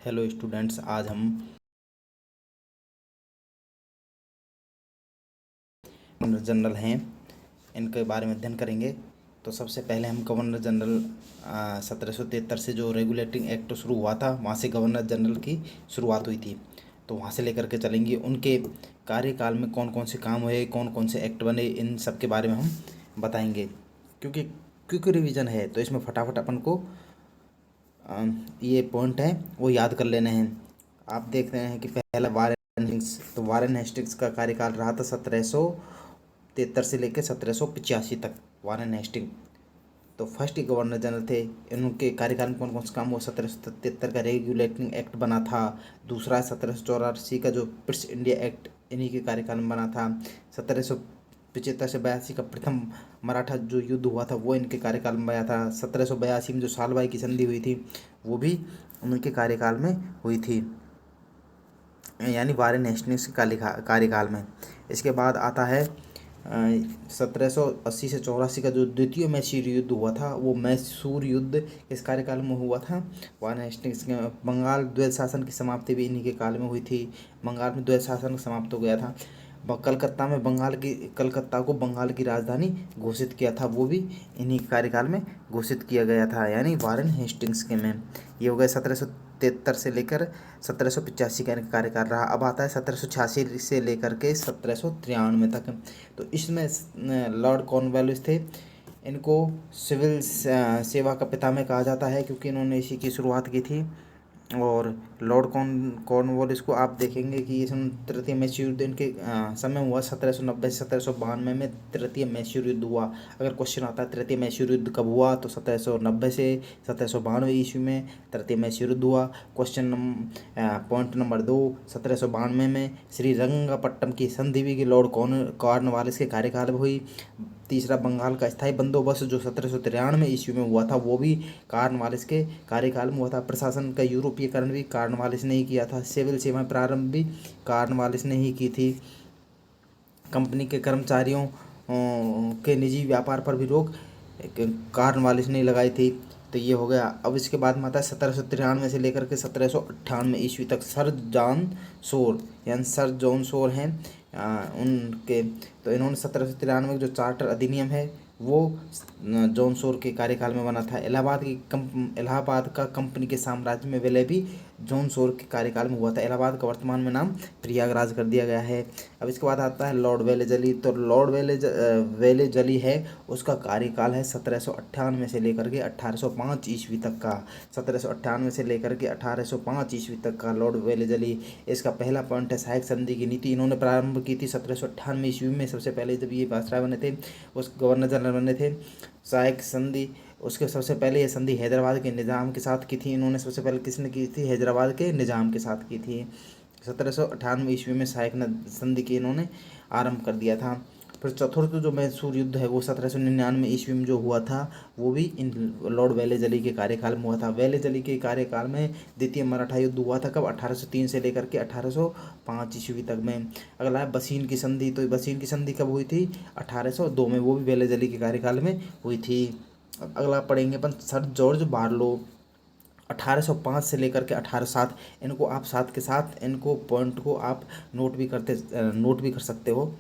Hello students, आज हम governor general हैं इनके बारे में अध्ययन करेंगे। तो सबसे पहले हम गवर्नर जनरल 1773 से जो रेगुलेटिंग एक्ट शुरू हुआ था, वहाँ से गवर्नर जनरल की शुरुआत हुई थी। तो वहाँ से लेकर के चलेंगे। उनके कार्यकाल में कौन कौन से काम हुए, कौन कौन से एक्ट बने, इन सब के बारे में हम बताएंगे। क्योंकि क्योंकि रिवीजन है तो इसमें फटाफट अपन को ये पॉइंट है वो याद कर लेने हैं। आप देख रहे हैं कि पहला वारेन हेस्टिंग्स। तो वारेन हेस्टिंग्स का कार्यकाल रहा था 1773 से लेकर 1785 तक। वारेन हेस्टिंग तो फर्स्ट गवर्नर जनरल थे। इनके कार्यकाल में कौन कौन से काम हुआ? 1773 का रेगुलेटिंग एक्ट बना था। दूसरा 1784 का जो ब्रिटिश इंडिया एक्ट इन्हीं के कार्यकाल में बना था। 1775 से 82 का प्रथम मराठा जो युद्ध हुआ था वो इनके कार्यकाल में आया था। 1782 में जो सालबाई की संधि हुई थी वो भी उनके कार्यकाल में हुई थी, यानी वारेन हेस्टिंग्स के कार्यकाल में। इसके बाद आता है 1780 से 84 का जो द्वितीय मैसूर युद्ध हुआ था, वो मैसूर युद्ध इस कार्यकाल में हुआ था। वारेन हेस्टिंग्स के बंगाल द्वैध शासन की समाप्ति भी इन्हीं के काल में हुई थी। बंगाल में द्वैध शासन समाप्त हो गया था। कलकत्ता को बंगाल की राजधानी घोषित किया था, वो भी इन्हीं के कार्यकाल में घोषित किया गया था, यानी वारेन हेस्टिंग्स के में। ये हो गया 1773 से लेकर 1785 का इनका कार्यकाल रहा। अब आता है 1786 से लेकर के 1793 तक। तो इसमें लॉर्ड कॉर्नवालिस थे। इनको सिविल सेवा का पितामह कहा जाता है, क्योंकि इन्होंने इसी की शुरुआत की थी। और लॉर्ड कॉर्नवालिस को आप देखेंगे कि ये तृतीय मैसूर युद्ध इनके समय हुआ 1790 से 1792 में तृतीय मैसूर युद्ध हुआ। अगर क्वेश्चन आता है तृतीय मैसूर युद्ध कब हुआ, तो 1790 से 1792 ईस्वी में तृतीय मैसूर युद्ध हुआ। पॉइंट नंबर 2, 1792 में श्रीरंगपट्टम की संधि भी लॉर्ड कॉर्नवालिस के कार्यकाल में हुई। तीसरा, बंगाल का स्थायी बंदोबस्त जो 1793 ईस्वी में हुआ था, वो भी कॉर्नवालिस के कार्यकाल में हुआ था। प्रशासन का यूरोपीयकरण भी कॉर्नवालिस ने ही किया था। सिविल सेवाएं प्रारंभ भी कॉर्नवालिस ने ही की थी। कंपनी के कर्मचारियों के निजी व्यापार पर भी रोक कॉर्नवालिस ने लगाई थी। तो ये हो गया। अब इसके बाद में आता है 1793 से लेकर के 1798 ईस्वी तक सर जॉन शोर हैं उनके। तो इन्होंने 1793 जो चार्टर अधिनियम है वो जॉन शोर के कार्यकाल में बना था। इलाहाबाद का कंपनी के साम्राज्य में विलय भी जॉन शोर के कार्यकाल में हुआ था। इलाहाबाद का वर्तमान में नाम प्रयागराज कर दिया गया है। अब इसके बाद आता है लॉर्ड वेलेजली। तो लॉर्ड वेलेजली है, उसका कार्यकाल है 1798 से लेकर के 1805 ईस्वी तक का। 1798 से लेकर के 1805 ईस्वी तक का लॉर्ड वेलेजली। इसका पहला पॉइंट है सहायक संधि की नीति। इन्होंने प्रारंभ की थी 1798 ईस्वी में। सबसे पहले जब ये वायसराय बने थे, उस गवर्नर जनरल बने थे, सहायक संधि। उसके सबसे पहले ये संधि हैदराबाद के निज़ाम के साथ की थी। इन्होंने सबसे पहले किसने की थी? हैदराबाद के निज़ाम के साथ की थी। 1798 ईस्वी में सहायक संधि की इन्होंने आरंभ कर दिया था। फिर चतुर्थ जो मैसूर युद्ध है वो 1799 ईस्वी में जो हुआ था, वो भी इन लॉर्ड वेलेजली के कार्यकाल में हुआ था। वेलेजली के कार्यकाल में द्वितीय मराठा युद्ध हुआ था। कब? 1803 से लेकर के 1805 ईस्वी तक में। अगला है बसीन की संधि। तो बसीन की संधि कब हुई थी? 1802 में, वो भी वेलेजली के कार्यकाल में हुई थी। अगला पढ़ेंगे अपन सर जॉर्ज बारलो। 1805 से लेकर के 1807। इनको आप साथ के साथ इनको पॉइंट को आप नोट भी कर सकते हो।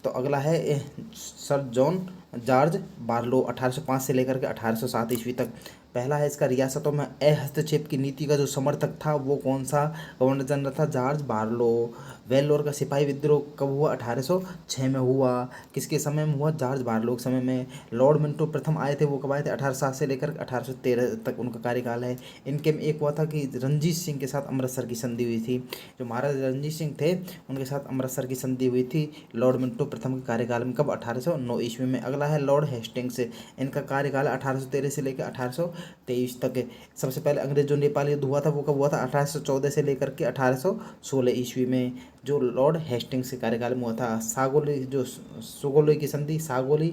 तो अगला है सर जॉर्ज बारलो। 1805 से लेकर के 1807 ईस्वी तक। पहला है इसका रियासतों में हस्तक्षेप की नीति का जो समर्थक था वो कौन सा गवर्नर जनरल था? जॉर्ज बारलो। वेल्लोर का सिपाही विद्रोह कब हुआ? 1806 में हुआ। किसके समय में हुआ? जॉर्ज बारलो के समय में। लॉर्ड मिंटो प्रथम आए थे, वो कब आए थे? 1807 से लेकर 1813 तक उनका कार्यकाल है। इनके में एक हुआ था कि रणजीत सिंह के साथ अमृतसर की संधि हुई थी। जो महाराजा रणजीत सिंह थे उनके साथ अमृतसर की संधि हुई थी लॉर्ड मिंटो प्रथम के कार्यकाल में। कब? 1809 ईस्वी में। अगला है लॉर्ड हेस्टिंग्स। इनका कार्यकाल 1813 से लेकर 1823 तक है। सबसे पहले अंग्रेजों नेपाल युद्ध हुआ था, वो कब हुआ था? 1814 से लेकर के 1816 ईस्वी में, जो लॉर्ड हेस्टिंग्स के कार्यकाल में हुआ था। सुगोली की संधि, सुगोली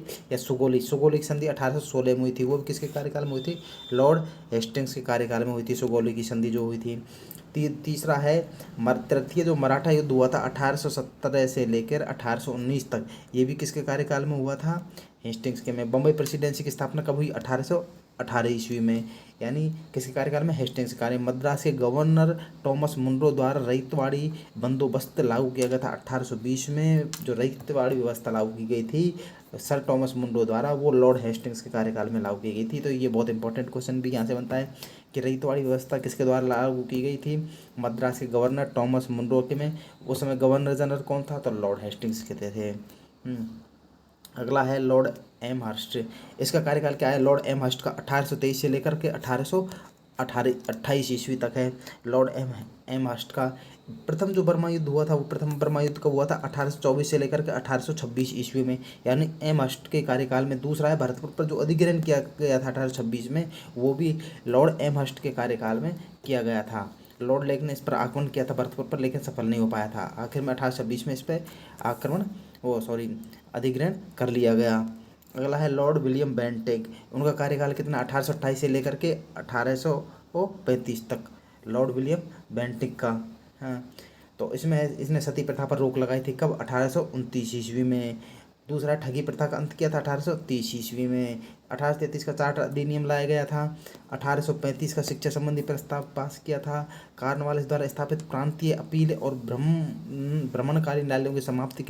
की संधि 1816 में हुई थी। वो किसके कार्यकाल में हुई थी? लॉर्ड हेस्टिंग्स के कार्यकाल में हुई थी सुगोली की संधि जो हुई थी। तीसरा है तृतीय जो मराठा युद्ध हुआ था 1817 से लेकर 1819 तक। ये भी किसके कार्यकाल में हुआ था? हेस्टिंग्स के में। बम्बई प्रेसिडेंसी की स्थापना कब हुई? 18 ईस्वी में, यानी किसके कार्यकाल में? हेस्टिंग्स के कार्य। मद्रास के गवर्नर टॉमस मुनरो द्वारा रईतवाड़ी बंदोबस्त लागू किया गया था 1820 में। जो रईतवाड़ी व्यवस्था लागू की गई थी सर टॉमस मुनरो द्वारा, वो लॉर्ड हेस्टिंग्स के कार्यकाल में लागू की गई थी। तो ये बहुत इंपॉर्टेंट क्वेश्चन भी यहाँ से बनता है कि रईतवाड़ी व्यवस्था किसके द्वारा लागू की गई थी? मद्रास के गवर्नर टॉमस मुनरो के में। उस समय गवर्नर जनरल कौन था? तो लॉर्ड हेस्टिंग्स के थे। अगला है लॉर्ड एम हर्स्ट। इसका कार्यकाल क्या है? लॉर्ड एम हर्स्ट का 1823 से लेकर के 1828 ईस्वी तक है। लॉर्ड एम हर्स्ट का प्रथम जो बर्मा युद्ध हुआ था, वो प्रथम बर्मा युद्ध कब हुआ था? 1824 से लेकर के 1826 ईस्वी में, यानी एम हर्स्ट के कार्यकाल में। दूसरा है भरतपुर पर जो अधिग्रहण किया गया था 1826 में, वो भी लॉर्ड एम हर्स्ट के कार्यकाल में किया गया था। लॉर्ड लेक ने इस पर आक्रमण किया था भरतपुर पर, लेकिन सफल नहीं हो पाया था। आखिर में 1826 में इस पर अधिग्रहण कर लिया गया। अगला है लॉर्ड विलियम बेंटिक। उनका कार्यकाल कितना? 1828 से लेकर के 1835 तक। लॉर्ड विलियम बेंटिक का, हाँ, तो इसने सती प्रथा पर रोक लगाई थी कब? 1829 ईस्वी में। दूसरा ठगी प्रथा का अंत किया था 1830 ईस्वी में। 1833 का चार्टर अधिनियम लाया गया था। 1835 का शिक्षा संबंधी प्रस्ताव पास किया था। कार्नवालिस द्वारा स्थापित प्रांतीय अपील और भ्रमणकारी न्यायालयों की समाप्ति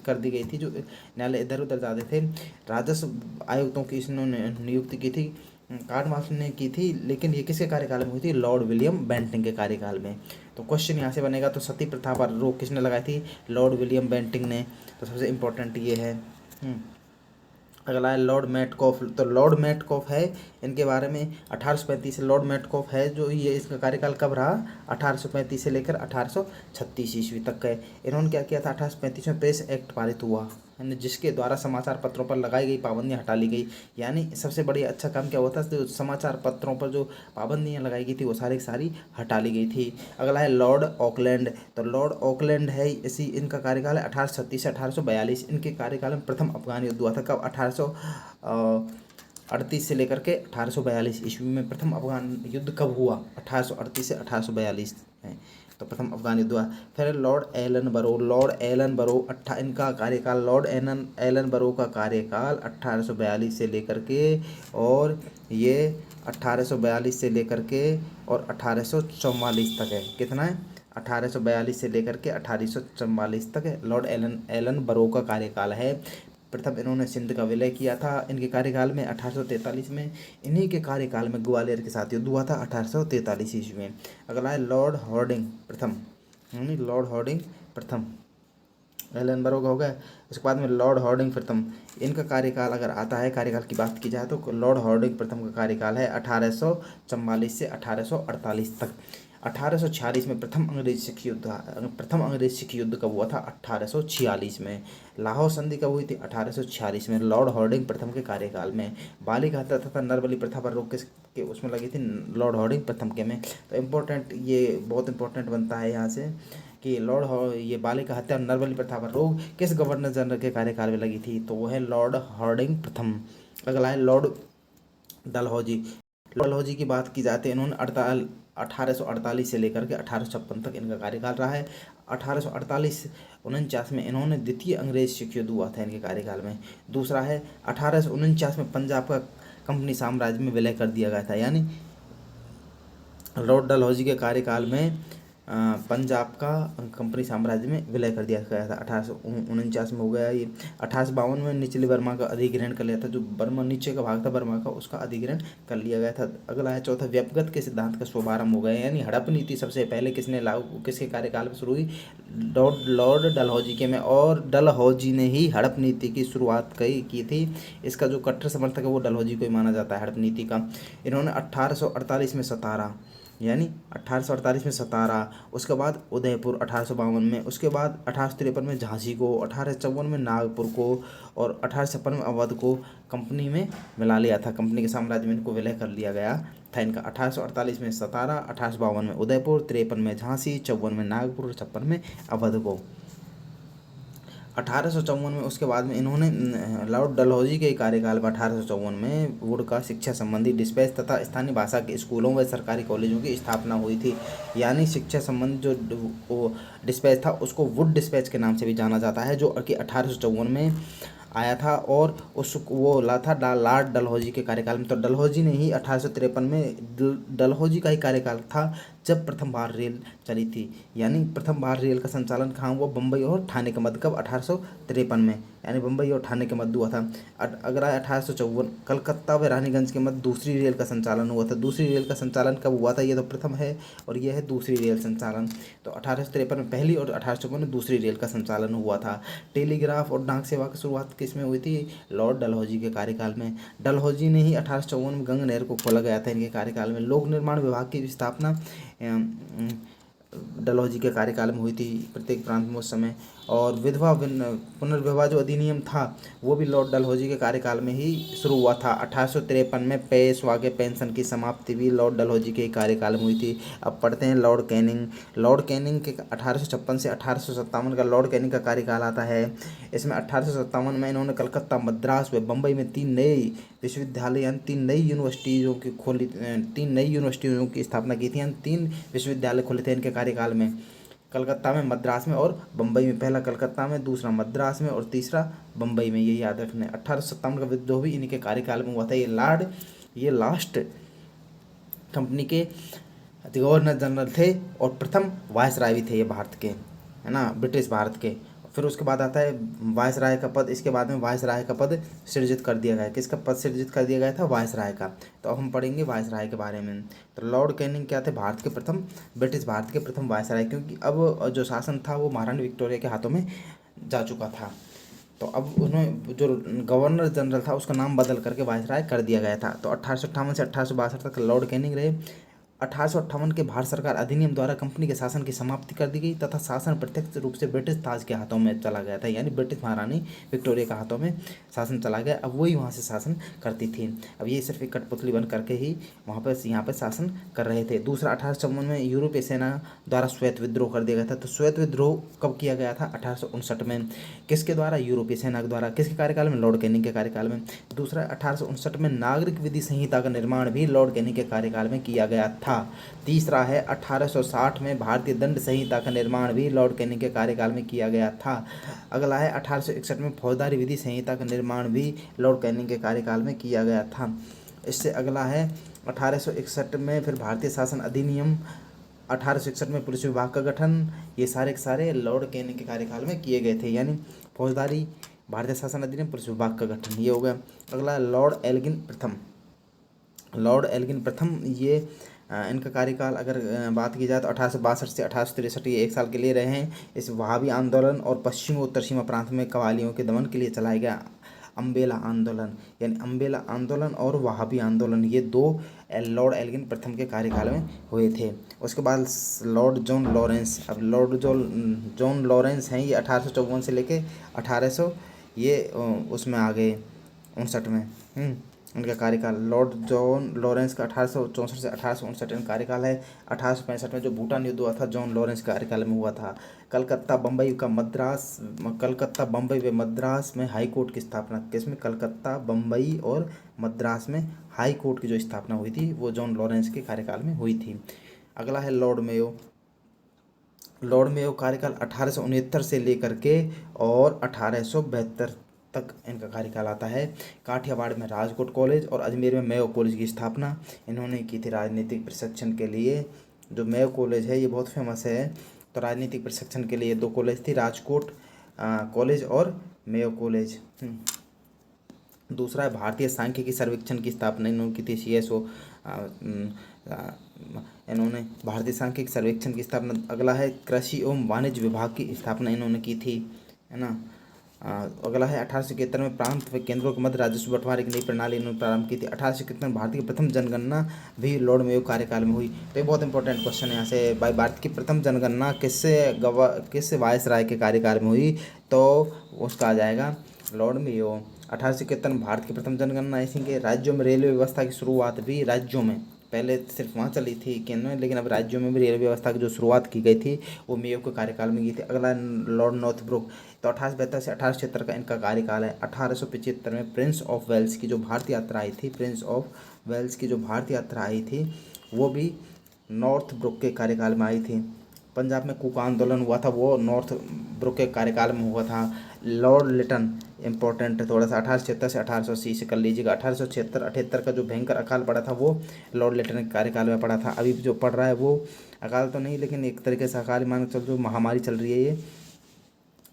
कर दी गई थी। जो न्यायालय इधर उधर जाते थे, राजस्व आयुक्तों की इन्होंने नियुक्ति की थी, कार्नवालिस ने की थी, लेकिन ये किसके कार्यकाल में हुई थी? लॉर्ड विलियम बेंटिक के कार्यकाल में। तो क्वेश्चन यहाँ से बनेगा, तो सती प्रथा पर रोक किसने लगाई थी? लॉर्ड विलियम बेंटिक ने। तो सबसे इम्पोर्टेंट ये है। अगला है लॉर्ड मेटकॉफ। तो लॉर्ड मेटकॉफ है, इनके बारे में 1835 से लॉर्ड मेटकॉफ है, जो ये इसका कार्यकाल कब रहा? 1835 से लेकर 1836 ईस्वी तक है। इन्होंने क्या किया था? 1835 में प्रेस एक्ट पारित हुआ, यानी जिसके द्वारा समाचार पत्रों पर लगाई गई पाबंदियाँ हटा ली गई। यानी सबसे बढ़िया अच्छा काम क्या हुआ था? तो समाचार पत्रों पर जो पाबंदियाँ लगाई गई थी वो सारी सारी हटा ली गई थी। अगला है लॉर्ड ऑकलैंड। तो लॉर्ड ऑकलैंड है, इसी इनका कार्यकाल है 1836 से 1842। इनके कार्यकाल में प्रथम अफगान युद्ध हुआ था कब? 1838 से लेकर के 1842 ईस्वी में प्रथम अफगान युद्ध कब हुआ? 1838 से 1842 में, तो प्रथम अफगान युद्ध हुआ। फिर लॉर्ड एलन बरो। लॉर्ड एलन बरो इनका कार्यकाल, लॉर्ड एलन बरो का कार्यकाल 1842 से लेकर के, और ये 1842 से लेकर के और 1844 तक है। कितना है? 1842 से लेकर के 1844 तक है, लॉर्ड एलन बरो का कार्यकाल है। प्रथम इन्होंने सिंध का विलय किया था इनके कार्यकाल में 1843 में। इन्हीं के कार्यकाल में ग्वालियर के साथ युद्ध हुआ था 1843 ईस्वी में। अगला है लॉर्ड हॉर्डिंग प्रथम, लॉर्ड हॉर्डिंग प्रथम, एलन बरो का हो गया। उसके बाद में लॉर्ड हॉर्डिंग प्रथम, इनका कार्यकाल अगर आता है, कार्यकाल की बात की जाए तो लॉर्ड हॉर्डिंग प्रथम का कार्यकाल है 1844 से 1848 तक। 1846 में प्रथम अंग्रेज सिख युद्ध कब हुआ था? 1846 में। लाहौर संधि कब हुई थी? 1846 में, लॉर्ड हॉर्डिंग प्रथम के कार्यकाल में। बालिका हत्या तथा नरबली प्रथा पर रोक किसके उसमें लगी थी? लॉर्ड हॉर्डिंग प्रथम के में। तो इम्पोर्टेंट, ये बहुत इंपॉर्टेंट बनता है यहाँ से कि ये बालिका हत्या और नरबली प्रथा पर रोक किस गवर्नर जनरल के कार्यकाल में लगी थी? तो वो है लॉर्ड हॉर्डिंग प्रथम। अगला है लॉर्ड डलहौजी। डलहौजी की बात की जाती है, इन्होंने 1848 से लेकर के 1856 तक इनका कार्यकाल रहा है। 1848-49 में इन्होंने द्वितीय अंग्रेज सिख युद्ध हुआ था इनके कार्यकाल में। दूसरा है 1849 में पंजाब का कंपनी साम्राज्य में विलय कर दिया गया था, यानी लॉर्ड डलहौजी के कार्यकाल में पंजाब का कंपनी साम्राज्य में विलय कर दिया गया था। 1849 में हो गया ये। 1852 में निचली बर्मा का अधिग्रहण कर लिया था, जो बर्मा नीचे का भाग था बर्मा का, उसका अधिग्रहण कर लिया गया था। अगला है चौथा, व्यक्तिगत के सिद्धांत का शुभारंभ हो गया, यानी हड़प नीति सबसे पहले किसके कार्यकाल में शुरू हुई? लॉर्ड डलहौजी के में, और डलहौजी ने ही हड़प नीति की शुरुआत की थी। इसका जो कट्टर समर्थक है वो डलहौजी को ही माना जाता है हड़प नीति का। इन्होंने 1848 में सतारा, यानी 1848 में सतारा, उसके बाद उदयपुर 1852 में, उसके बाद 1853 में झांसी को, 1854 में नागपुर को, और 1856 में अवध को कंपनी में मिला लिया था। कंपनी के साम्राज्य में इनको विलय कर लिया गया था इनका। 1848 में सतारा, 1852 में उदयपुर, 53 में झांसी, 54 में नागपुर और 56 में अवध को। 1854 में उसके बाद में इन्होंने लॉर्ड डलहौजी के कार्यकाल में 1854 में वुड का शिक्षा संबंधी डिस्पैच तथा स्थानीय भाषा के स्कूलों व सरकारी कॉलेजों की स्थापना हुई थी। यानी शिक्षा संबंधी जो डिस्पैच था उसको वुड डिस्पैच के नाम से भी जाना जाता है, जो कि 1854 में आया था और उस वो ला था लॉर्ड डलहौजी के कार्यकाल में। तो डलहौजी ने ही 1853 में डलहौजी का ही कार्यकाल था जब प्रथम भारत रेल चली थी। यानी प्रथम भारत रेल का संचालन कहाँ हुआ? बम्बई और ठाणे के मध्य। कब? 1853 में। यानी बम्बई और ठाणे के मध्य हुआ था। अगला है 1854, कलकत्ता व रानीगंज के मध्य दूसरी रेल का संचालन हुआ था। दूसरी रेल का संचालन कब हुआ था? ये तो प्रथम है और यह है दूसरी रेल संचालन। तो 1853 में पहली और 1854 में दूसरी रेल का संचालन हुआ था। टेलीग्राफ और डाक सेवा की शुरुआत किसमें हुई थी? लॉर्ड डलहौजी के कार्यकाल में। डलहौजी ने ही 1854 में गंगा नहर को खोला गया था इनके कार्यकाल में। लोक निर्माण विभाग की स्थापना डलहौजी के कार्यकाल में हुई थी प्रत्येक प्रांत में उस समय। और विधवा पुनर्विवाह जो अधिनियम था वो भी लॉर्ड डलहौजी के कार्यकाल में ही शुरू हुआ था। 1853 में पेशवा के पेंशन की समाप्ति भी लॉर्ड डलहौजी के कार्यकाल में हुई थी। अब पढ़ते हैं लॉर्ड कैनिंग। लॉर्ड कैनिंग के 1856 से 1857 का लॉर्ड कैनिंग का कार्यकाल आता है। इसमें 1857 में इन्होंने कलकत्ता, मद्रास व बम्बई में 3 नए विश्वविद्यालय यानी 3 नई यूनिवर्सिटियों की खोली 3 नई यूनिवर्सिटियों की स्थापना की थी। यानी 3 विश्वविद्यालय खोले थे इनके कार्यकाल में। कलकत्ता में, मद्रास में और बम्बई में। पहला कलकत्ता में, दूसरा मद्रास में और तीसरा बम्बई में। ये याद रखना है। 1857 का विद्रोह भी इनके कार्यकाल में हुआ था। ये लास्ट कंपनी के गवर्नर जनरल थे और प्रथम वायसराय भी थे ये भारत के, है ना, ब्रिटिश भारत के। फिर उसके बाद आता है वायसराय का पद। इसके बाद में वायसराय का पद सृजित कर दिया गया। किसका पद सृजित कर दिया गया था? वायसराय का। तो अब हम पढ़ेंगे वायसराय के बारे में। तो लॉर्ड कैनिंग क्या थे? भारत के प्रथम, ब्रिटिश भारत के प्रथम वायसराय, क्योंकि अब जो शासन था वो महारानी विक्टोरिया के हाथों में जा चुका था। तो अब उन्होंने जो गवर्नर जनरल था उसका नाम बदल करके वायसराय कर दिया गया था। तो 1858 से 1862 तक लॉर्ड कैनिंग रहे। 1858 के भारत सरकार अधिनियम द्वारा कंपनी के शासन की समाप्ति कर दी गई तथा शासन प्रत्यक्ष रूप से ब्रिटिश ताज के हाथों में चला गया था। यानी ब्रिटिश महारानी विक्टोरिया के हाथों में शासन चला गया। अब वही वहाँ से शासन करती थी। अब ये सिर्फ एक कठपुतली बन करके ही वहाँ पर यहाँ पर शासन कर रहे थे। दूसरा, 1854 में यूरोपीय सेना द्वारा श्वेत विद्रोह कर दिया गया था। तो श्वेत विद्रोह कब किया गया था? 1859 में। किसके द्वारा? यूरोपीय सेना के द्वारा। किसके कार्यकाल में? लॉर्ड कैनिंग के कार्यकाल में। दूसरा, 1859 में नागरिक विधि संहिता का निर्माण भी लॉर्ड कैनिंग के कार्यकाल में किया गया था। तीसरा है 1860 में भारतीय दंड संहिता का निर्माण भी लॉर्ड कैनिंग के कार्यकाल में किया गया था। अगला है 1861 में फौजदारी विधि संहिता का निर्माण भी लॉर्ड कैनिंग के कार्यकाल में किया गया था। इससे अगला है 1861 में फिर भारतीय शासन अधिनियम, 1861 में पुलिस विभाग का गठन। ये सारे के सारे लॉर्ड कैनिंग के कार्यकाल में किए गए थे। यानी फौजदारी, भारतीय शासन अधिनियम, पुलिस विभाग का गठन, ये हो गया। अगला लॉर्ड एल्गिन प्रथम। लॉर्ड एल्गिन प्रथम ये इनका कार्यकाल अगर बात की जाए तो 1862 से 1863 ये 1 साल के लिए रहे हैं। इस वहाबी आंदोलन और पश्चिम उत्तर सीमा प्रांत में कव्वालियों के दमन के लिए चलाया गया अम्बेला आंदोलन, यानी अम्बेला आंदोलन और वहाबी आंदोलन, ये 2 लॉर्ड एल्गिन प्रथम के कार्यकाल में हुए थे। उसके बाद लॉर्ड जॉन लॉरेंस। अब लॉर्ड जॉन लॉरेंस हैं, ये 1854 से लेके 1800 ये उसमें आ गए 59 में। उनका कार्यकाल लॉर्ड जॉन लॉरेंस का 1864 से 1859 कार्यकाल है। 1865 में जो भूटान युद्ध हुआ था जॉन लॉरेंस के कार्यकाल में हुआ था। कलकत्ता, बम्बई व मद्रास में हाई कोर्ट की स्थापना। किसमें? कलकत्ता, बम्बई और मद्रास में हाई कोर्ट की जो स्थापना हुई थी वो जॉन लॉरेंस के कार्यकाल में हुई थी। अगला है लॉर्ड मेयो। लॉर्ड मेयो कार्यकाल 1869 से लेकर के और 1872 तक इनका कार्यकाल आता है। काठियावाड़ में राजकोट कॉलेज और अजमेर में मेयो कॉलेज की स्थापना इन्होंने की थी राजनीतिक प्रशिक्षण के लिए। जो मेयो कॉलेज है ये बहुत फेमस है। तो राजनीतिक प्रशिक्षण के लिए 2 कॉलेज थी, राजकोट कॉलेज और मेयो कॉलेज। दूसरा है भारतीय सांख्यिकी सर्वेक्षण की स्थापना इन्होंने की थी, CSO। इन्होंने भारतीय सांख्यिकी सर्वेक्षण की स्थापना। अगला है कृषि एवं वाणिज्य विभाग की स्थापना इन्होंने की थी, है ना। अगला है 1871 में प्रांत व केंद्रों के मध्य राजस्व बंटवारे की नई प्रणाली इन्होंने प्रारंभ की थी। 1871 में भारत की प्रथम जनगणना भी लॉर्ड मेयो कार्यकाल में हुई। तो ये बहुत इंपॉर्टेंट क्वेश्चन है यहाँ से। भारत की प्रथम जनगणना किससे वायसराय के कार्यकाल में हुई? तो उसका आ जाएगा लॉर्ड मेयो। 1871 में भारत की प्रथम जनगणना इसी के। राज्यों में रेलवे व्यवस्था की शुरुआत भी राज्यों में, पहले सिर्फ वहाँ चली थी केंद्र में, लेकिन अब राज्यों में भी रेलवे व्यवस्था की जो शुरुआत की गई थी वो मेयो के कार्यकाल में की थी। अगला लॉर्ड नॉर्थब्रुक। तो 1872 से 1876 का इनका कार्यकाल है। 1875 में प्रिंस ऑफ वेल्स की जो भारतीय यात्रा आई थी, प्रिंस ऑफ वेल्स की जो भारतीय यात्रा आई थी वो भी नॉर्थब्रुक के कार्यकाल में आई थी। पंजाब में कुका आंदोलन हुआ था वो नॉर्थब्रुक के कार्यकाल में हुआ था। लॉर्ड लिटन इंपॉर्टेंट है थोड़ा सा। 1876 से 1880 से कर लीजिएगा। 1876-78 का जो भयंकर अकाल पड़ा था वो लॉर्ड लिटन के कार्यकाल में पड़ा था। अभी जो पड़ रहा है वो अकाल तो नहीं, लेकिन एक तरीके से अकाल मान के चल, जो महामारी चल रही है ये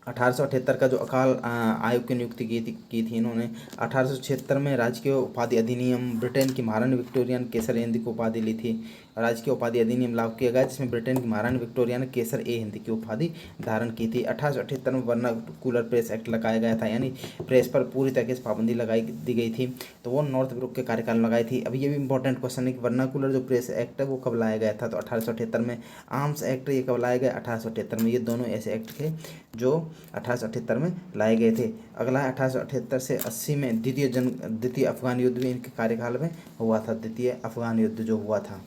1878 का जो अकाल आयोग की नियुक्ति की थी इन्होंने। 1876 में राजकीय उपाधि अधिनियम, ब्रिटेन की महारानी विक्टोरिया ने केसर ए हिंदी की उपाधि ली थी। राजकीय उपाधि अधिनियम लागू किया गया जिसमें ब्रिटेन की महारानी विक्टोरिया ने केसर ए हिंदी की उपाधि धारण की थी। 1878 में वर्नाकुलर प्रेस एक्ट लगाया गया था, यानी प्रेस पर पूरी तरीके से पाबंदी लगाई दी गई थी, तो वो नॉर्थब्रुक के कार्यकाल में लगाई थी। अब ये भी इंपॉर्टेंट क्वेश्चन है कि वर्नाकुलर जो प्रेस एक्ट है वो कब लाया गया था, तो 1878 में। आर्म्स एक्ट ये कब लाया गया, 1878 में। ये दोनों ऐसे एक्ट थे जो 1878 में लाए गए थे। अगला है 1878 से 80 में द्वितीय अफगान युद्ध भी इनके कार्यकाल में हुआ था, द्वितीय अफगान युद्ध जो हुआ था।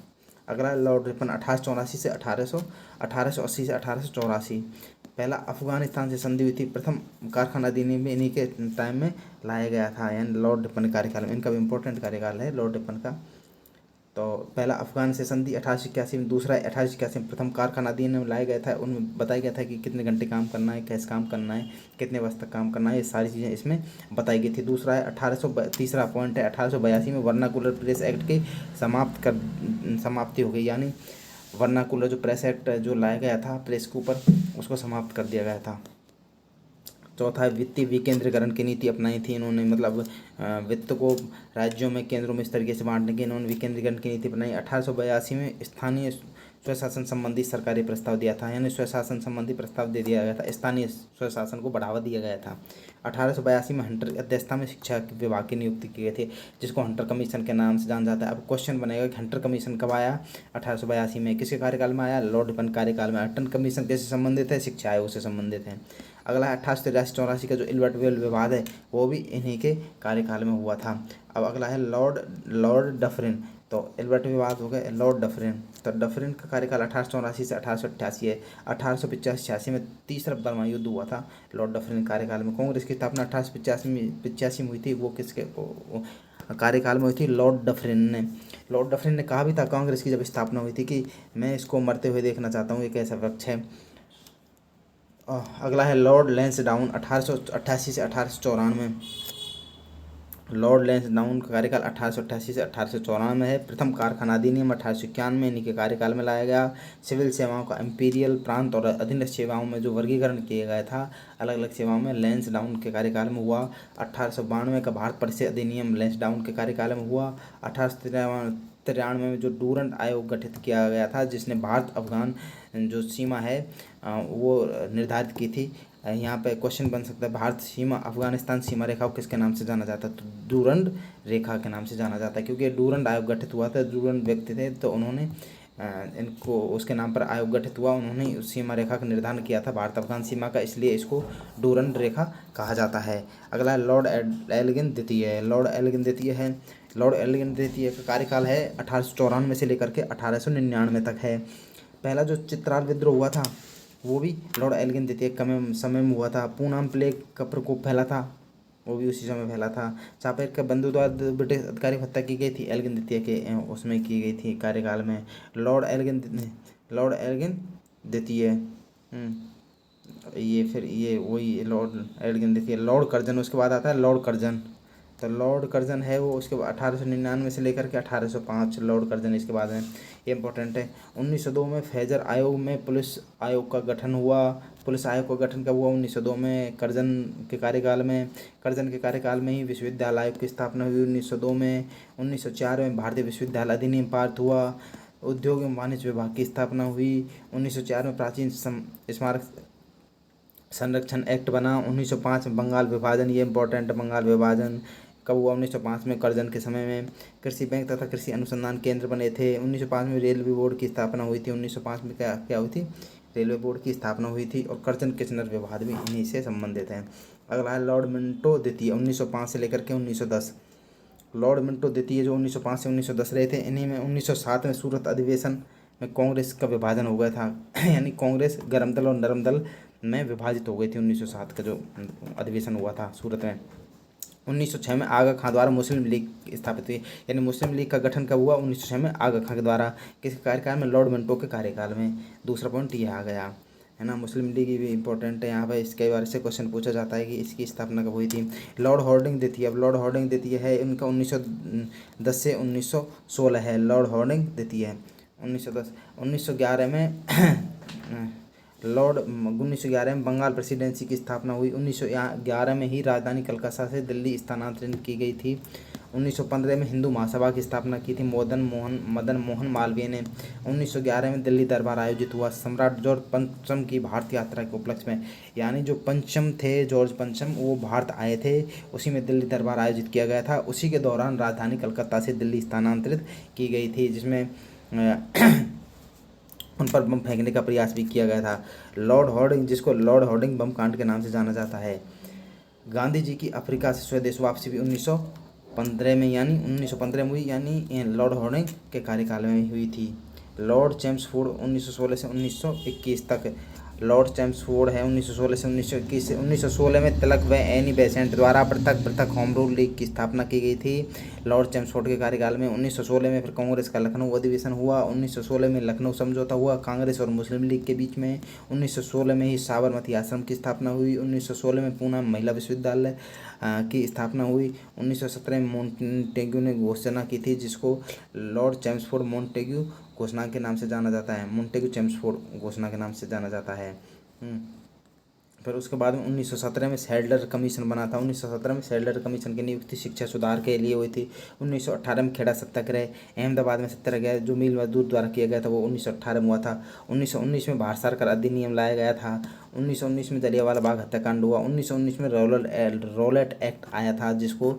अगला लॉर्ड रिपन 1884 से 1880 से 1884। पहला अफगानिस्तान से संधि हुई थी, प्रथम कारखाना अधिनियम भी इन्हीं के टाइम में लाया गया था, यानी लॉर्ड रिपन कार्यकाल में। इनका भी इंपॉर्टेंट कार्यकाल है लॉर्ड रिपन का। तो पहला अफगान से संधि 1881 में, दूसरा 1881 में प्रथम कारखाना अधिनियम लाया गया था। उनमें बताया गया था कि कितने घंटे काम करना है, कैसे काम करना है, कितने वर्ष तक काम करना है, ये सारी चीज़ें इसमें बताई गई थी। दूसरा है तीसरा पॉइंट है 1882 में वर्नाकुलर प्रेस एक्ट की समाप्ति हो गई, यानी वर्नाकुलर जो प्रेस एक्ट जो लाया गया था प्रेस के ऊपर, उसको समाप्त कर दिया गया था। चौथा है वित्तीय विकेंद्रीकरण की नीति अपनाई थी इन्होंने, मतलब वित्त को राज्यों में, केंद्रों में इस तरीके से बांटने की इन्होंने विकेंद्रीकरण की नीति अपनाई। 1882 में स्थानीय स्वशासन संबंधी सरकारी प्रस्ताव दिया था, यानी स्वशासन संबंधी प्रस्ताव दे दिया गया था, स्थानीय स्वशासन को बढ़ावा दिया गया था। 1882 में हंटर की अध्यक्षता में शिक्षा विभाग की नियुक्ति की गई थी, जिसको हंटर कमीशन के नाम से जाना जाता है। अब क्वेश्चन बनेगा कि हंटर कमीशन कब आया, 1882 में। किसके कार्यकाल में आया, लॉर्ड रिपन कार्यकाल में। हंटर कमीशन किससे संबंधित है, शिक्षा आयोग से संबंधित है। अगला 1883-84 का जो इल्बर्टवेल विवाद है वो भी इन्हीं के कार्यकाल में हुआ था। अब अगला है लॉर्ड डफरिन। तो इल्बर्ट विवाद हो गया, लॉर्ड डफरिन। तो डफरिन का कार्यकाल 1884 से 1888 है। 1885-86 में तीसरा बर्मा युद्ध हुआ था लॉर्ड डफरिन कार्यकाल में। कांग्रेस की स्थापना 1885 में हुई थी, वो किसके कार्यकाल में हुई थी, लॉर्ड डफरिन ने। लॉर्ड डफरिन ने कहा भी था कांग्रेस की जब स्थापना हुई थी कि मैं इसको मरते हुए देखना चाहता हूँ, एक ऐसा वृक्ष है। अगला है लॉर्ड लैंसडाउन 1888 से 1894। लॉर्ड लैंसडाउन का कार्यकाल 1888 से 1894 है। प्रथम कारखाना अधिनियम 1891 में इन्हीं के कार्यकाल में लाया गया। सिविल सेवाओं का इंपीरियल प्रांत और अधीनस्थ सेवाओं में जो वर्गीकरण किया गया था अलग अलग सेवाओं में, लैंसडाउन के कार्यकाल में हुआ। 1892 का भारत परिषद अधिनियम लैंसडाउन के कार्यकाल में हुआ। 1893 में जो डूरंट आयोग गठित किया गया था, जिसने भारत अफगान जो सीमा है वो निर्धारित की थी। यहाँ पे क्वेश्चन बन सकता है, भारत सीमा अफगानिस्तान सीमा रेखा को किसके नाम से जाना जाता है, तो डूरंड रेखा के नाम से जाना जाता है, क्योंकि डूरंड आयोग गठित हुआ था। डूरंड व्यक्ति थे तो उन्होंने इनको उसके नाम पर आयोग गठित हुआ, उन्होंने उस सीमा रेखा का निर्धारण किया था भारत अफगान सीमा का, इसलिए इसको डूरंड रेखा कहा जाता है। अगला है लॉर्ड एल्गिन द्वितीय। लॉर्ड एल्गिन द्वितीय है, लॉर्ड एल्गिन द्वितीय का कार्यकाल है 1894 से लेकर के 1899 तक है। पहला जो चित्राल विद्रोह हुआ था वो भी लॉर्ड एल्गिन द्वितीय के समय में हुआ था। पूनाम प्लेग का प्रकोप फैला था, वो भी उसी समय फैला था। चापेर के बंधु द्वारा ब्रिटिश अधिकारी हत्या की गई थी एल्गिन द्वितीय के उसमें की गई थी कार्यकाल में। लॉर्ड एल्गिन द्वितीय ये फिर ये वही लॉर्ड एल्गिन द्वितीय। लॉर्ड कर्जन उसके बाद आता है लॉर्ड कर्जन। तो लॉर्ड कर्जन है वो उसके 1899 से लेकर के 1805 लॉर्ड कर्जन इसके बाद है, ये इंपॉर्टेंट है। 1902 में फैजर आयोग में पुलिस आयोग का गठन हुआ। पुलिस आयोग का गठन कब हुआ, 1902 में कर्जन के कार्यकाल में। कर्जन के कार्यकाल में ही विश्वविद्यालय आयोग की स्थापना हुई 1902 में। 1904 में भारतीय विश्वविद्यालय अधिनियम पारित हुआ। उद्योग एवं वाणिज्य विभाग की स्थापना हुई। 1904 में प्राचीन स्मारक संरक्षण एक्ट बना। 1905 में बंगाल विभाजन, ये इंपॉर्टेंट, बंगाल विभाजन कब हुआ, 1905 में कर्जन के समय में। कृषि बैंक तथा कृषि अनुसंधान केंद्र बने थे। 1905 में रेलवे बोर्ड की स्थापना हुई थी। 1905 में क्या हुई थी, रेलवे बोर्ड की स्थापना हुई थी। और कर्जन किचनर विभाग भी इन्हीं से संबंधित हैं। अगला है लॉर्ड मिंटो द्वितीय 1905 से लेकर के 1910। लॉर्ड मिंटो द्वितीय जो 1905 से 1910 रहे थे, इन्हीं में 1907 में सूरत अधिवेशन में कांग्रेस का विभाजन हो गया था यानी कांग्रेस गर्म दल और नरम दल में विभाजित हो गई थी। 1907 का जो अधिवेशन हुआ था सूरत में। 1906 में आगा खां द्वारा मुस्लिम लीग स्थापित हुई, यानी मुस्लिम लीग का गठन कब हुआ, 1906 में आगा खां के द्वारा। किसके कार्यकाल में, लॉर्ड मिंटो के कार्यकाल में। दूसरा पॉइंट ये आ गया। है ना। मुस्लिम लीग भी इंपॉर्टेंट है यहाँ पे, इसके बारे से क्वेश्चन पूछा जाता है कि इसकी स्थापना कब हुई थी। लॉर्ड हॉर्डिंग द्वितीय, अब लॉर्ड हॉर्डिंग द्वितीय है उनका 1910 से 1916 है। लॉर्ड हॉर्डिंग द्वितीय है 1910। 1911 में लॉर्ड 1911 में बंगाल प्रेसिडेंसी की स्थापना हुई। 1911 में ही राजधानी कलकत्ता से दिल्ली स्थानांतरित की गई थी। 1915 में हिंदू महासभा की स्थापना की थी मदन मोहन मालवीय ने। 1911 में दिल्ली दरबार आयोजित हुआ सम्राट जॉर्ज पंचम की भारत यात्रा के उपलक्ष्य में, यानी जो पंचम थे जॉर्ज पंचम वो भारत आए थे, उसी में दिल्ली दरबार आयोजित किया गया था। उसी के दौरान राजधानी कलकत्ता से दिल्ली स्थानांतरित की गई थी, जिसमें उन पर बम फेंकने का प्रयास भी किया गया था। लॉर्ड हॉर्डिंग, जिसको लॉर्ड हॉर्डिंग बम कांड के नाम से जाना जाता है। गांधी जी की अफ्रीका से स्वदेश वापसी भी 1915 में, यानी 1915 में हुई, यानी लॉर्ड हॉर्डिंग के कार्यकाल में हुई थी। लॉर्ड चेम्सफोर्ड 1916 से 1921 तक। लॉर्ड चेम्सफोर्ड है 1916 से 1921 से 1916 में तिलक व एनी बेसेंट द्वारा पृथक पृथक होम रूल लीग की स्थापना की गई थी। लॉर्ड चेम्सफोर्ड के कार्यकाल में 1916 में फिर कांग्रेस का लखनऊ अधिवेशन हुआ। 1916 में लखनऊ समझौता हुआ कांग्रेस और मुस्लिम लीग के बीच में। 1916 में ही साबरमती आश्रम की स्थापना हुई। 1916 में पूना महिला विश्वविद्यालय की स्थापना हुई। 1917 में मोंटेग्यू ने घोषणा की थी, जिसको लॉर्ड चेम्सफोर्ड मोंटेग्यू घोषणा के नाम से जाना जाता है। मोंटेग्यू चेम्सफोर्ड घोषणा के नाम से जाना जाता है। फिर उसके बाद में 1917 में सैडलर कमीशन बना था। 1917 में सैडलर कमीशन की नियुक्ति शिक्षा सुधार के लिए हुई थी। 1918 में खेड़ा सत्याग्रह अहमदाबाद में सत्याग्रह जो मिल मजदूर द्वारा किया गया था वो 1918 में हुआ था। 1919 में भारत सरकार अधिनियम लाया गया था। 1919 में जलियांवाला बाग हत्याकांड हुआ। 1919 में रॉलेट एक्ट आया था, जिसको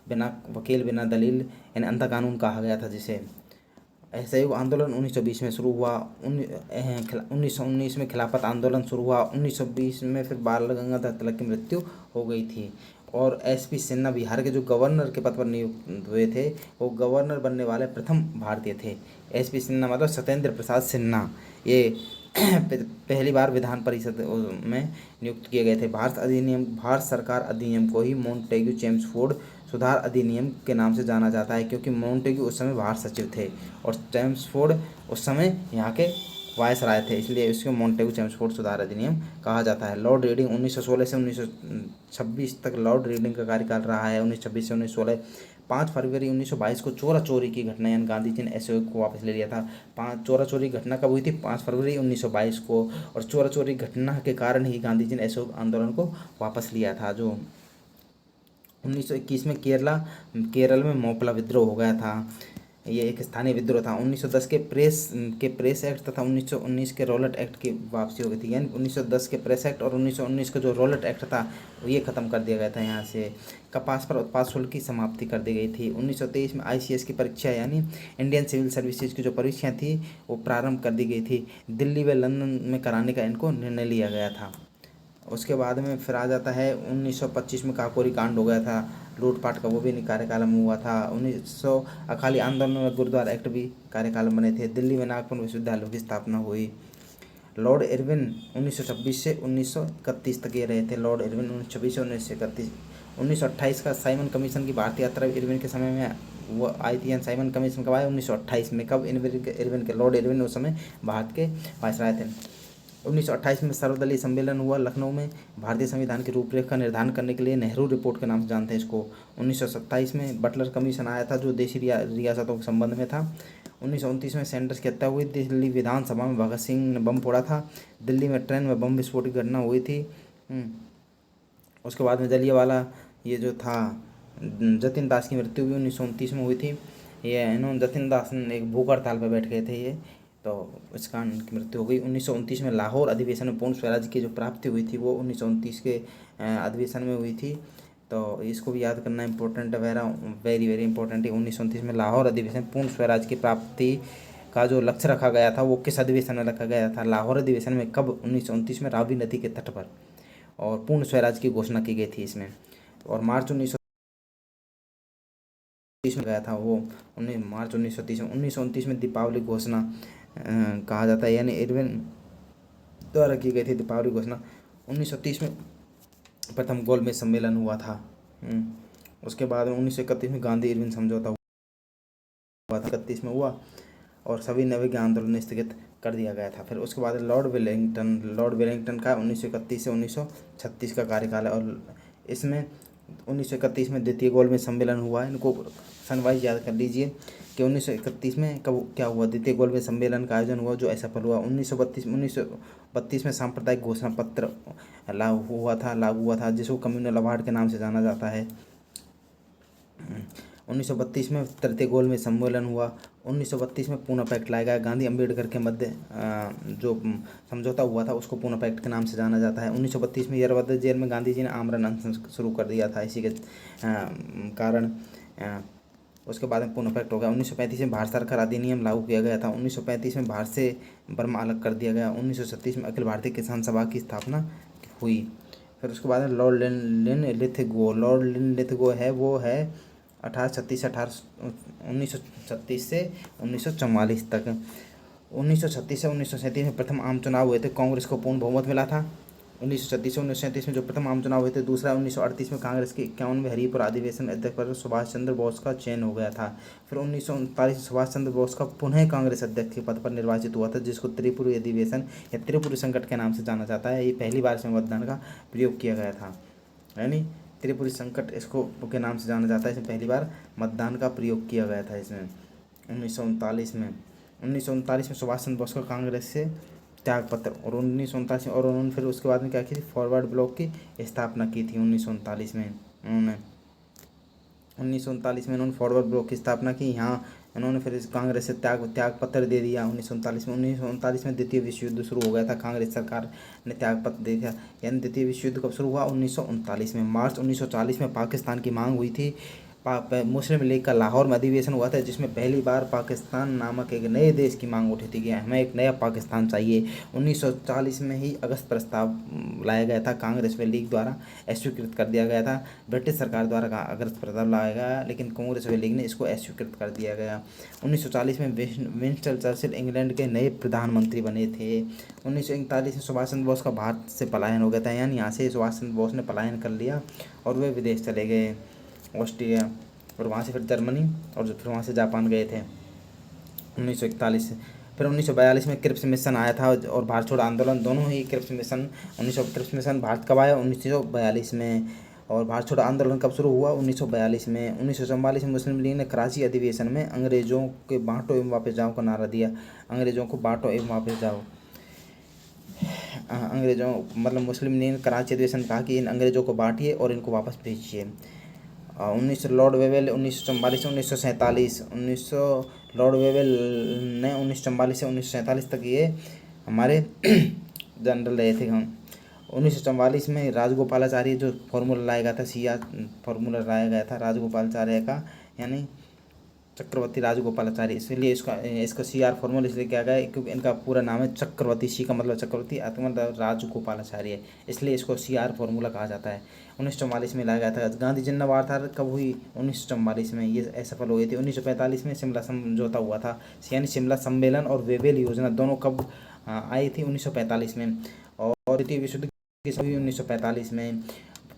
बिना वकील बिना दलील यानी अंधा कानून कहा गया था जिसे। असहयोग आंदोलन 1920 में शुरू हुआ। 1919 में खिलाफत आंदोलन शुरू हुआ। 1920 में फिर बाल गंगाधर तिलक की मृत्यु हो गई थी। और एसपी सिन्हा बिहार के जो गवर्नर के पद पर नियुक्त हुए थे, वो गवर्नर बनने वाले प्रथम भारतीय थे। एसपी सिन्हा मतलब सत्येंद्र प्रसाद सिन्हा, ये पहली बार विधान परिषद में नियुक्त किए गए थे। भारत सरकार अधिनियम को ही मोंटेग्यू चेम्सफोर्ड सुधार अधिनियम के नाम से जाना जाता है, क्योंकि मोंटेग्यू उस समय भारत सचिव थे और चेम्सफोर्ड उस समय यहाँ के वायसराय थे, इसलिए इसको मोंटेग्यू चेम्सफोर्ड सुधार अधिनियम कहा जाता है। लॉर्ड रीडिंग 1916 से 1926 तक लॉर्ड रीडिंग का कार्यकाल रहा है। 1926 से 1916। 5 फरवरी 1922 को चोरा चोरी की घटना, यानी गांधी जी ने असहयोग को वापस ले लिया था। चोरा चोरी घटना कब हुई थी? 5 फरवरी 1922 को। और चोरा चोरी घटना के कारण ही गांधी जी ने असहयोग आंदोलन को वापस लिया था। जो 1921 में केरल में मोपला विद्रोह हो गया था, ये एक स्थानीय विद्रोह था। 1910 के प्रेस एक्ट तथा 1919 के रॉलेट एक्ट की वापसी हो गई थी, यानी 1910 के प्रेस एक्ट और 1919 का जो रॉलेट एक्ट था ये ख़त्म कर दिया गया था। यहाँ से कपास पर उत्पाद शुल्क की समाप्ति कर दी गई थी। 1923 में ICS की परीक्षा यानी इंडियन सिविल सर्विसेज की जो परीक्षाएँ थी वो प्रारंभ कर दी गई थी। दिल्ली व लंदन में कराने का इनको निर्णय लिया गया था। उसके बाद में फिर आ जाता है 1925 में काकोरी कांड हो गया था, लूटपाट का, वो भी कार्यकाल में हुआ था। 1900 अकाली आंदोलन में गुरुद्वारा एक्ट भी कार्यकाल में बने थे। दिल्ली में नागपुर विश्वविद्यालय की स्थापना हुई। लॉर्ड इरविन 1926 से 1931 तक ये रहे थे। लॉर्ड इरविन 1926 से 1931। 1928 का साइमन कमीशन की भारतीय यात्रा इरविन के समय में वो आई थी। साइमन कमीशन कब आया? 1928 में। कब? इरविन के लॉर्ड इरविन उस समय भारत के वायसराय थे। 1928 में सर्वदलीय सम्मेलन हुआ लखनऊ में। भारतीय संविधान की रूपरेखा का निर्धारण करने के लिए नेहरू रिपोर्ट के नाम से जानते हैं इसको। 1927 में बटलर कमीशन आया था जो देशी रियासतों के संबंध में था। 1929 में सैंडर्स की हत्या हुई। दिल्ली विधानसभा में भगत सिंह ने बम फोड़ा था। दिल्ली में ट्रेन में बम विस्फोट की घटना हुई थी। उसके बाद में जलियांवाला ये जो था जतिन दास की मृत्यु भी 1929 में हुई थी। ये इन्होंने जतिन दास ने एक भूख हड़ताल पर बैठ गए थे ये, तो इस कारण इनकी मृत्यु हो गई। 1929 में लाहौर अधिवेशन में पूर्ण स्वराज की जो प्राप्ति हुई थी वो 1929 के अधिवेशन में हुई थी, तो इसको भी याद करना इंपॉर्टेंट है। वेरी वेरी इंपॉर्टेंट है। 1929 में लाहौर अधिवेशन पूर्ण स्वराज की प्राप्ति का जो लक्ष्य रखा गया था वो किस अधिवेशन में रखा गया था? लाहौर अधिवेशन में। कब? 1929 में रावी नदी के तट पर, और पूर्ण स्वराज की घोषणा की गई थी इसमें। और मार्च 1930 में गया था वो, मार्च 1930 में। 1929 में दीपावली घोषणा कहा जाता है, यानी इरविन द्वारा की गई थी दीपावली घोषणा। 1930 में प्रथम गोलमेज सम्मेलन हुआ था। उसके बाद में 1931 में गांधी इरविन समझौता हुआ था, 31 में हुआ, और सभी नवीन आंदोलन स्थगित कर दिया गया था। फिर उसके बाद लॉर्ड वेलिंगटन का 1931 से 1936 का कार्यकाल है, और इसमें 1931 में द्वितीय गोलमेज सम्मेलन हुआ है। इनको सन वाइज याद कर लीजिए कि 1931 में कब क्या हुआ, द्वितीय गोलमेज सम्मेलन का आयोजन हुआ जो असफल हुआ। 1932 में सांप्रदायिक घोषणा पत्र लागू हुआ था जिसको कम्युनल अवार्ड के नाम से जाना जाता है। 1932 में तृतीय गोलमेज सम्मेलन हुआ। 1932 में पूना पैक्ट लाया गया। गांधी अम्बेडकर के मध्य जो समझौता हुआ था उसको पूना पैक्ट के नाम से जाना जाता है। 1932 में यरवद्दा जेल में गांधी जी ने आमरण अनशन शुरू कर दिया था इसी के कारण। उसके बाद में पूना पैक्ट हो गया। 1935 में भारत सरकार अधिनियम लागू किया गया था। 1935 में भारत से बर्मा अलग कर दिया गया। 1936 में अखिल भारतीय किसान सभा की स्थापना हुई। फिर उसके बाद में लॉर्ड लिनलिथगो है, वो है 1936 से 1944 तक। 1936 से 1937 में प्रथम आम चुनाव हुए थे, कांग्रेस को पूर्ण बहुमत मिला था। 1936 से 1937 में जो प्रथम आम चुनाव हुए थे। दूसरा 1938 में कांग्रेस के 51वें हरिपुर अधिवेशन अध्यक्ष पर सुभाष चंद्र बोस का चयन हो गया था। फिर 1939 में सुभाष चंद्र बोस का पुनः कांग्रेस अध्यक्ष के पद पर निर्वाचित हुआ था, जिसको त्रिपुरी अधिवेशन या त्रिपुरी संकट के नाम से जाना जाता है। ये पहली बार इसमें मतदान का प्रयोग किया गया था, यानी त्रिपुरी संकट इसको के नाम से जाना जाता है। इसमें पहली बार मतदान का प्रयोग किया गया था इसमें 1939 में। 1939 में सुभाष चंद्र बोस का कांग्रेस से त्यागपत्र, और 1939 में, और उन्होंने फिर उसके बाद में क्या की थी, फॉरवर्ड ब्लॉक की स्थापना की थी। 1939 में उन्होंने फॉरवर्ड ब्लॉक की स्थापना की। यहाँ इन्होंने फिर इस कांग्रेस से त्यागपत्र दे दिया 1939 में। 1939 में द्वितीय विश्व युद्ध शुरू हो गया था, कांग्रेस सरकार ने त्यागपत्र दे दिया। यानी द्वितीय विश्व युद्ध कब शुरू हुआ, 1939 में। मार्च 1940 में पाकिस्तान की मांग हुई थी। मुस्लिम लीग का लाहौर में अधिवेशन हुआ था, जिसमें पहली बार पाकिस्तान नामक एक नए देश की मांग उठी थी कि हमें एक नया पाकिस्तान चाहिए। 1940 में ही अगस्त प्रस्ताव लाया गया था, कांग्रेस व लीग द्वारा अस्वीकृत कर दिया गया था। ब्रिटिश सरकार द्वारा अगस्त प्रस्ताव लाया गया, लेकिन कांग्रेस व लीग ने इसको अस्वीकृत कर दिया गया। 1940 में विंस्टन चर्चिल इंग्लैंड के नए प्रधानमंत्री बने थे। 1941 में सुभाष चंद्र बोस का भारत से पलायन हो गया था, यानी यहाँ से सुभाष चंद्र बोस ने पलायन कर लिया और वे विदेश चले गए, ऑस्ट्रिया, और वहाँ से फिर जर्मनी, और फिर वहाँ से जापान गए थे 1941 से। फिर 1942 में क्रिप्स मिशन आया था, और भारत छोड़ो आंदोलन, दोनों ही क्रिप्स मिशन भारत कब आया, 1942 में। और भारत छोड़ो आंदोलन कब शुरू हुआ, 1942 में। 1944 में मुस्लिम लीग ने कराची अधिवेशन में अंग्रेजों के बांटो एवं वापस जाओ का नारा दिया। अंग्रेजों को बांटो एवं वापस जाओ, अंग्रेजों मतलब मुस्लिम लीग ने कराची अधिवेशन कहा कि इन अंग्रेजों को बांटिए और इनको वापस भेजिए। 1900 लॉर्ड वेवेल 1944 से 1947, लॉर्ड वेवेल ने 1944 से 1947 तक ये हमारे जनरल रहे थे। हम 1944 में राजगोपालाचारी जो फॉर्मूला लाया गया था, फॉर्मूला लाया गया था राजगोपालाचार्य का, यानी चक्रवर्ती राजगोपालाचारी, इसलिए इसका CR फॉर्मूला इसलिए किया गया क्योंकि इनका पूरा नाम है चक्रवर्ती। सी का मतलब चक्रवर्ती, मतलब राजगोपालाचार्य, इसलिए इसको CR फॉर्मूला कहा जाता है। 1944 में लाया गया था। गांधी जिन्ना वार्ता कब हुई, 1944 में, ये असफल हो गई थी। 1945 में शिमला समझौता हुआ था, यानी शिमला सम्मेलन और वेवेल योजना दोनों कब आई थी, 1945 में। और द्वितीय विश्व युद्ध हुई 1945 में।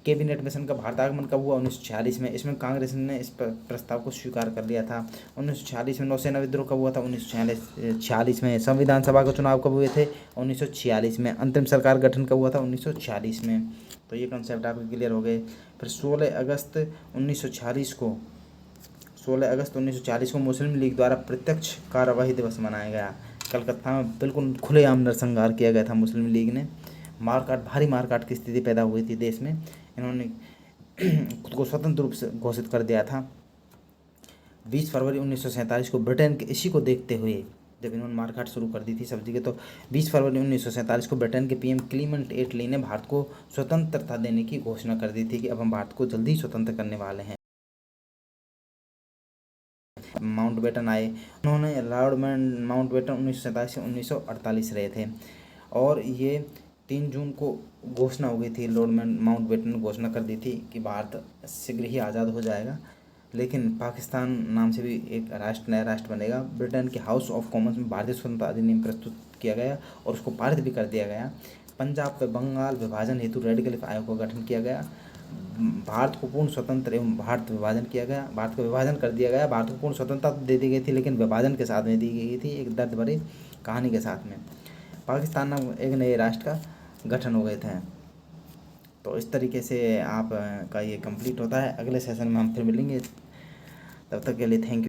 कैबिनेट मिशन का भारत आगमन कब हुआ, 1946 में। इसमें कांग्रेस ने इस प्रस्ताव को स्वीकार कर लिया था। 1946 में। नौसेना विद्रोह कब हुआ था, 1946 में। संविधान सभा के चुनाव कब हुए थे, 1946 में। अंतरिम सरकार गठन कब हुआ था, 1946 में। तो ये कॉन्सेप्ट आपके क्लियर हो गए। फिर 16 अगस्त 1946 को मुस्लिम लीग द्वारा प्रत्यक्ष कार्यवाही दिवस मनाया गया। कलकत्ता में बिल्कुल खुलेआम नरसंहार किया गया था मुस्लिम लीग ने। भारी मारकाट की स्थिति पैदा हुई थी देश में। इन्होंने खुद को स्वतंत्र रूप से घोषित कर दिया था। 20 फरवरी 1947 को ब्रिटेन के इसी को देखते हुए जब इन्होंने मारकाट शुरू कर दी थी सब्जी के, तो 20 फरवरी 1947 को ब्रिटेन के PM क्लीमेंट एटली ने भारत को स्वतंत्रता देने की घोषणा कर दी थी कि अब हम भारत को जल्दी ही स्वतंत्र करने वाले हैं। माउंटबेटन आए, उन्होंने लॉर्ड माउंटबेटन 1947 से 1948 रहे थे, और ये 3 जून को घोषणा हो गई थी। लॉर्ड माउंटबेटन ने घोषणा कर दी थी कि भारत शीघ्र ही आज़ाद हो जाएगा, लेकिन पाकिस्तान नाम से भी एक नया राष्ट्र बनेगा। ब्रिटेन के हाउस ऑफ कॉमन्स में भारतीय स्वतंत्रता अधिनियम प्रस्तुत किया गया और उसको पारित भी कर दिया गया। पंजाब व बंगाल विभाजन हेतु रेडक्लिफ आयोग का गठन किया गया। भारत को पूर्ण स्वतंत्र एवं भारत विभाजन किया गया, भारत को विभाजन कर दिया गया। भारत को पूर्ण स्वतंत्रता दे दी गई थी, लेकिन विभाजन के साथ में दी गई थी एक दर्द भरे कहानी के साथ में पाकिस्तान नाम एक नए राष्ट्र का गठन हो गए थे। तो इस तरीके से आप का ये कंप्लीट होता है। अगले सेशन में हम फिर मिलेंगे, तब तक के लिए थैंक यू।